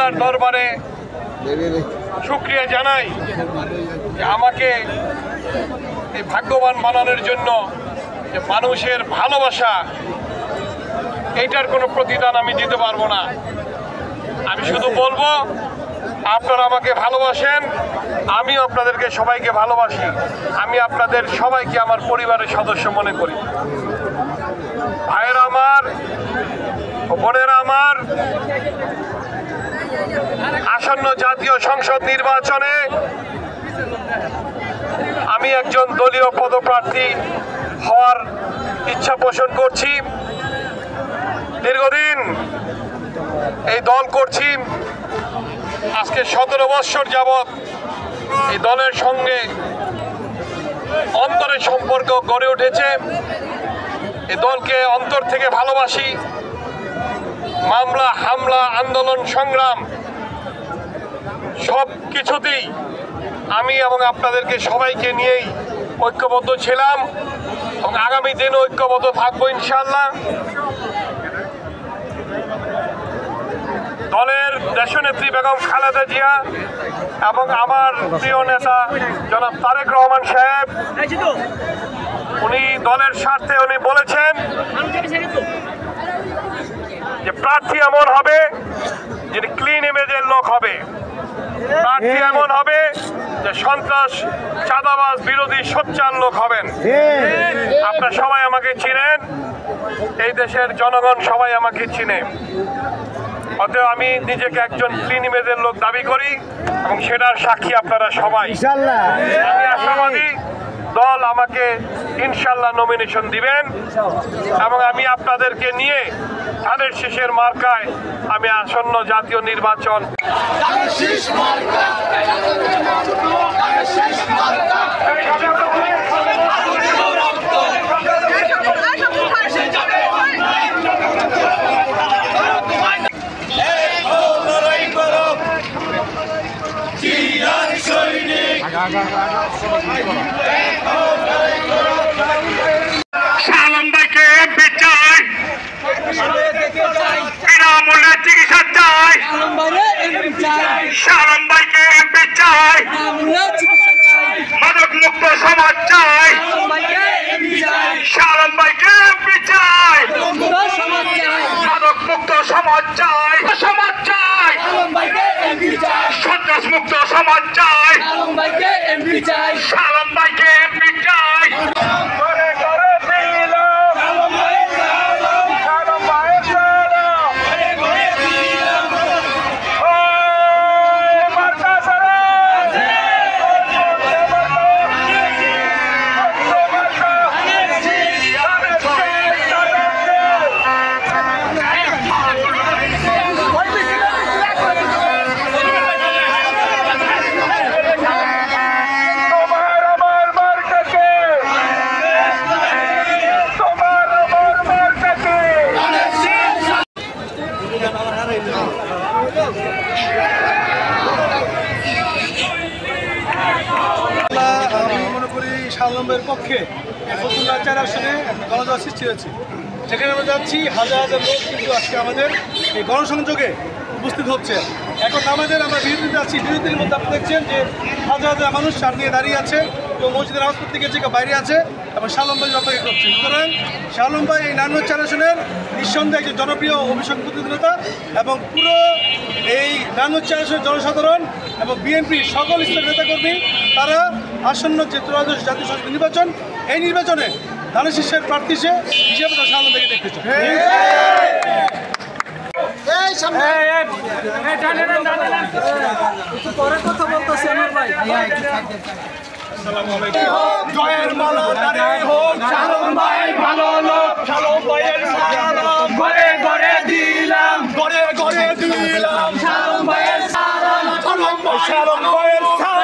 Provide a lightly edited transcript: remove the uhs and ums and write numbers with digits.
আল্লাহর দরবারে শুকরিয়া জানাই যে আমাকে এই ভাগ্যবান বানানোর জন্য, যে মানুষের ভালোবাসা এইটার কোনো প্রতিদান আমি দিতে পারবো না। আমি শুধু বলবো আপনারা আমাকে ভালোবাসেন, আমি আপনাদেরকে সবাইকে ভালোবাসি। আমি আপনাদের সবাইকে আমার পরিবারের সদস্য মনে করি। ভাইয়েরা আমার, বোনেরা আমার, আসন্ন জাতীয় সংসদ নির্বাচনে আমি একজন দলীয় পদপ্রার্থী হওয়ার ইচ্ছা পোষণ করছি। দীর্ঘদিন এই দল করছি, আজকে 17 বৎসর যাবৎ এই দলের সঙ্গে অন্তরের সম্পর্ক গড়ে উঠেছে। এই দলকে অন্তর থেকে ভালোবাসি। মামলা, হামলা, আন্দোলন, সংগ্রাম সব কিছুতেই আমি এবং আপনাদেরকে সবাইকে নিয়েই ঐক্যবদ্ধ ছিলাম এবং আগামী দিনে ঐক্যবদ্ধ থাকবো ইনশাআল্লাহ। দলের দেশনেত্রী বেগম খালেদা জিয়া এবং আমার প্রিয় নেতা জনাব তারেক রহমান সাহেব, উনি দলের স্বার্থে উনি বলেছেন যে প্রার্থী এমন হবে যিনি ক্লিন ইমেজের লোক হবে, প্রার্থী এমন হবে যে সন্ত্রাস, চাঁদাবাজ বিরোধী সোচ্চার লোক হবেন। আপনারা সবাই আমাকে চিনেন, এই দেশের জনগণ সবাই আমাকে চিনে। অতএব আমি নিজেকে একজন ক্লিন ইমেজের লোক দাবি করি এবং সেটার সাক্ষী আপনারা সবাই। আমি আশাবাদী দল আমাকে ইনশাল্লাহ নমিনেশন দিবেন এবং আমি আপনাদেরকে নিয়ে ধানের শীষের মার্কায় আমি আসন্ন জাতীয় নির্বাচন শালম ভাইকে এমপি চাই, বিনামূল্যে চিকিৎসা চাই, শালম ভাইকে এমপি চাই, মাদক মুক্ত সমাজ চাই, শালম ভাইকে এমপি চাই, মাদক মুক্ত সমাজ চাই, সমাজ চাই, সন্ত্রাস মুক্ত সমাজ চাই, শালম ভাইকে এমপি চাই। শালমের পক্ষে ফতুল্লাহ 4 আসনে গণজোয়ার সৃষ্টি হয়েছে, যেখানে আমরা যাচ্ছি হাজার হাজার লোক কিন্তু আজকে আমাদের এই গণসংযোগে উপস্থিত হচ্ছে। এখন আমরা বিরতিতে আছি, বিরতির মধ্যে আপনি দেখছেন যে হাজার হাজার মানুষ চার নিয়ে দাঁড়িয়ে আছে এবং মসজিদের আওয়াজপত্র থেকে যে বাইরে আছে এবং শালম ভাই অপেক্ষা করছে। সুতরাং শালম ভাই এই 4 আসনের নিঃসন্দেহে একজন জনপ্রিয় অভিষেক প্রতিনিধিতা এবং পুরো এই 4 আসনের জনসাধারণ এবং বিএনপির সকল স্তরের নেতাকর্মী তারা আসন্ন যে ত্রয়োদশ জাতীয় সংসদ নির্বাচন, এই নির্বাচনে ধানের শীর্ষের প্রার্থী হিসেবে শালম ভাইকে দেখতে চাই। কথা বলতেছি আমার ভাই। জয়ের মালা হোক, শালম ভাই ভালো লোক, শালম ভাইয়ের সালাম ঘরে ঘরে দিলাম, ঘরে ঘরে দিলাম, শালম ভাইয়ের সালাম, শালম ভাইয়ের সালাম।